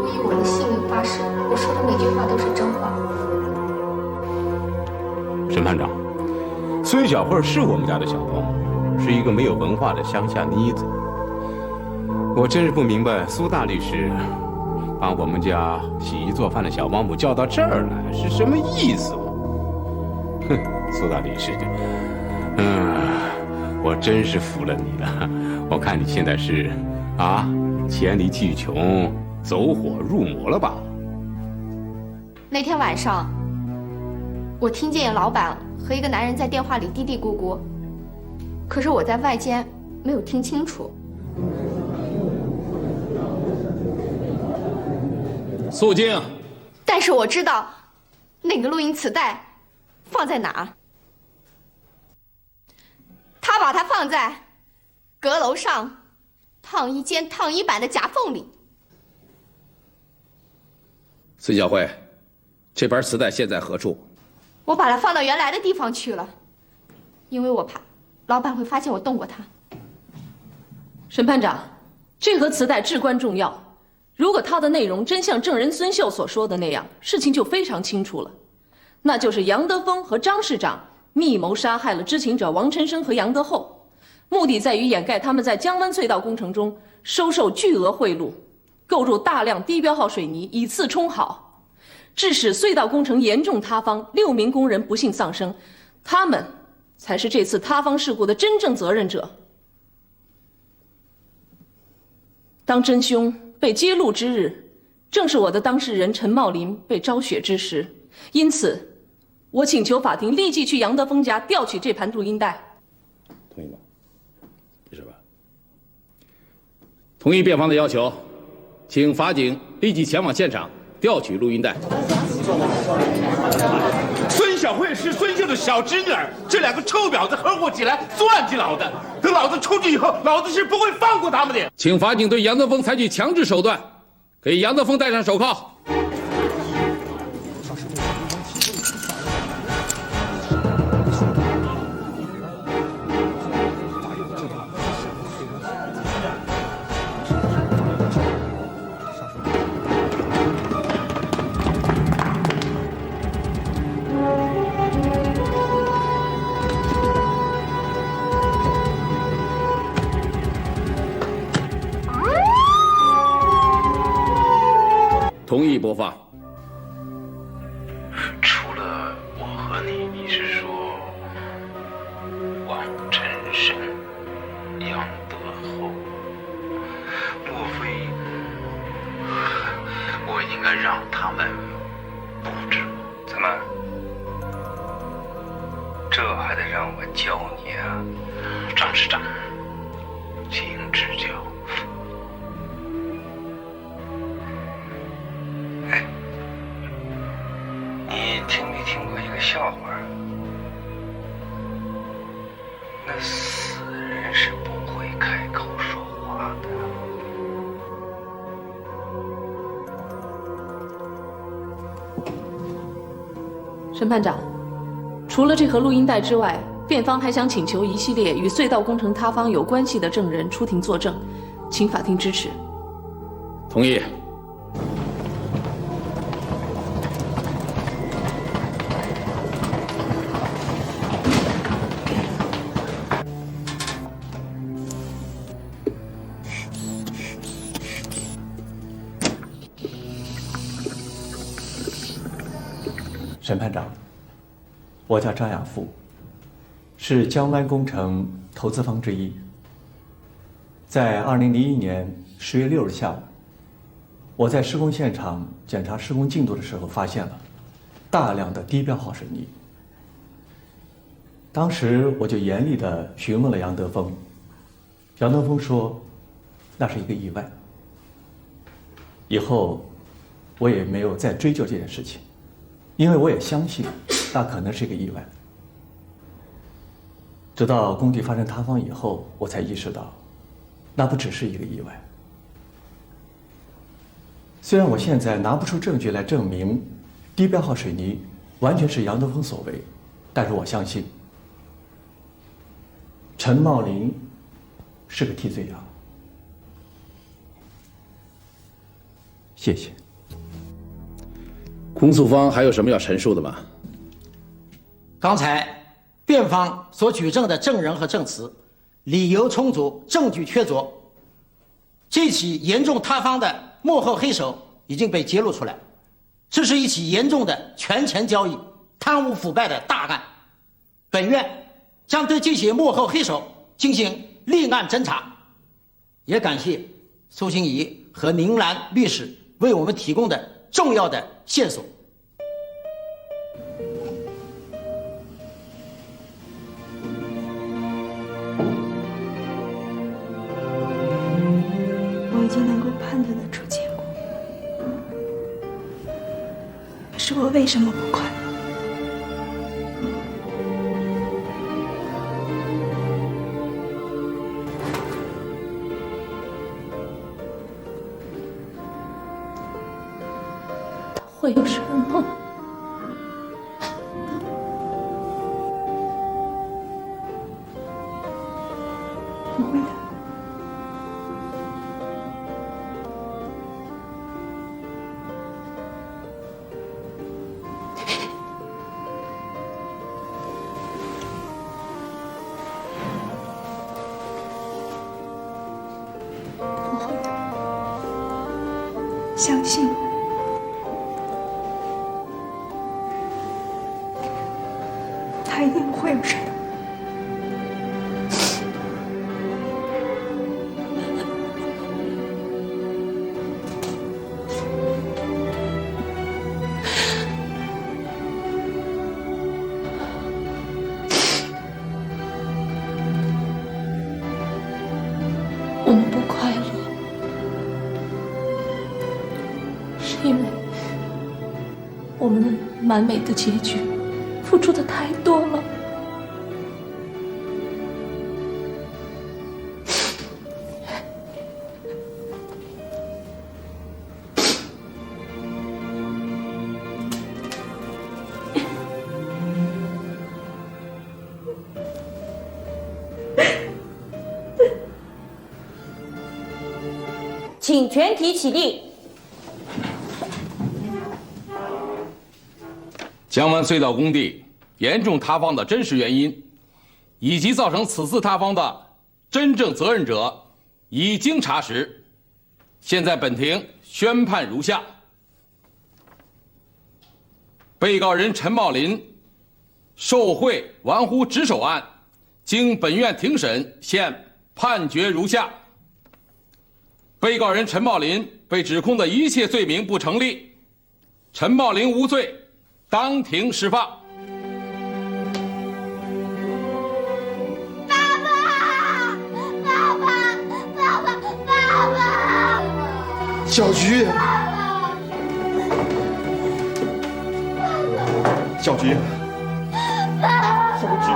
我以我的性命发誓，我说的每句话都是真话。审判长，孙小慧是我们家的小保姆，是一个没有文化的乡下妮子。我真是不明白苏大律师把我们家洗衣做饭的小保姆叫到这儿来是什么意思？哼，苏大律师，我真是服了你了。我看你现在是黔驴技穷，走火入魔了吧？那天晚上，我听见老板和一个男人在电话里嘀嘀咕咕，可是我在外间没有听清楚。肃静。但是我知道，那个录音磁带放在哪儿。他把它放在阁楼上烫衣间烫衣板的夹缝里。孙小慧，这盘磁带现在何处？我把它放到原来的地方去了，因为我怕老板会发现我动过它。审判长，这盒磁带至关重要。如果它的内容真像证人孙秀所说的那样，事情就非常清楚了。那就是杨德峰和张市长密谋杀害了知情者王晨生和杨德厚，目的在于掩盖他们在江湾隧道工程中收受巨额贿赂，购入大量低标号水泥以次充好，致使隧道工程严重塌方，6名工人不幸丧生。他们才是这次塌方事故的真正责任者。当真凶被揭露之日，正是我的当事人陈茂林被昭雪之时，因此，我请求法庭立即去杨德峰家调取这盘录音带。同意吗？不是吧？同意辩方的要求，请法警立即前往现场调取录音带。孙小慧是孙秀的小侄女儿，这2个臭婊子合伙起来算计老子。等老子出去以后，老子是不会放过他们的。请法警对杨德峰采取强制手段，给杨德峰戴上手铐。同意播放。除了我和你，你是说王晨生、杨德厚？莫非我应该让他们布置我？怎么？这还得让我教你啊？张市长，请指教。你听没听过一个笑话？那死人是不会开口说话的。审判长，除了这盒录音带之外，辩方还想请求一系列与隧道工程塌方有关系的证人出庭作证，请法庭支持。同意。审判长，我叫张亚富，是江湾工程投资方之一。在2001年10月6日下午，我在施工现场检查施工进度的时候，发现了大量的低标号水泥。当时我就严厉地询问了杨德峰，杨德峰说那是一个意外。以后我也没有再追究这件事情，因为我也相信那可能是一个意外。直到工地发生塌方以后，我才意识到那不只是一个意外。虽然我现在拿不出证据来证明低标号水泥完全是杨德峰所为，但是我相信陈茂林是个替罪羊。谢谢。公诉方还有什么要陈述的吗？刚才辩方所举证的证人和证词，理由充足，证据确凿。这起严重塌方的幕后黑手已经被揭露出来，这是一起严重的权钱交易、贪污腐败的大案。本院将对这些幕后黑手进行立案侦查。也感谢苏心怡和宁兰律师为我们提供的重要的线索。我已经能够判断得出结果，可是我为什么不快乐？会有什么？不会的。不会的，相信我。他一定不会有事的。我们不快乐，是因为我们的完美的结局付出的太多了。请全体起立。江湾隧道工地严重塌方的真实原因，以及造成此次塌方的真正责任者已经查实。现在本庭宣判如下：被告人陈茂林受贿玩忽职守案，经本院庭审，现判决如下：被告人陈茂林被指控的一切罪名不成立，陈茂林无罪，当庭释放。小菊，小菊，小菊。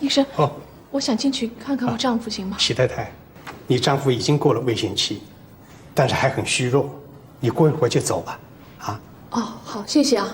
医生，哦，我想进去看看我丈夫，行吗？齐太太，你丈夫已经过了危险期，但是还很虚弱，你过一会儿就走吧。啊？哦，好，谢谢啊。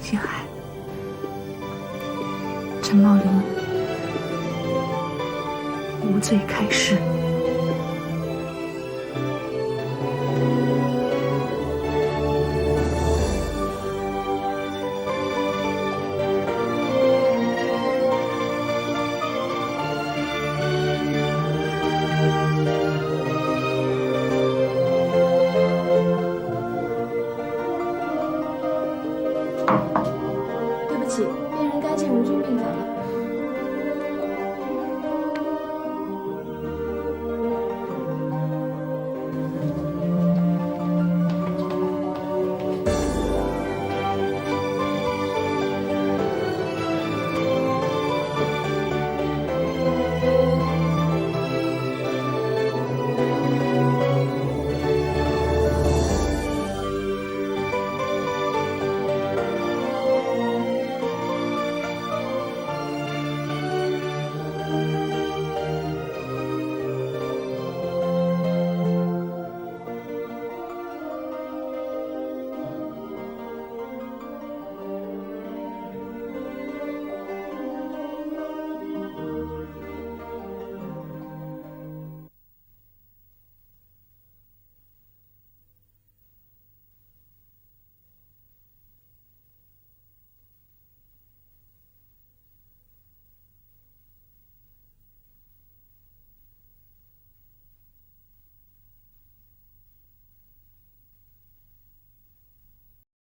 星海，陈茂林无罪开释。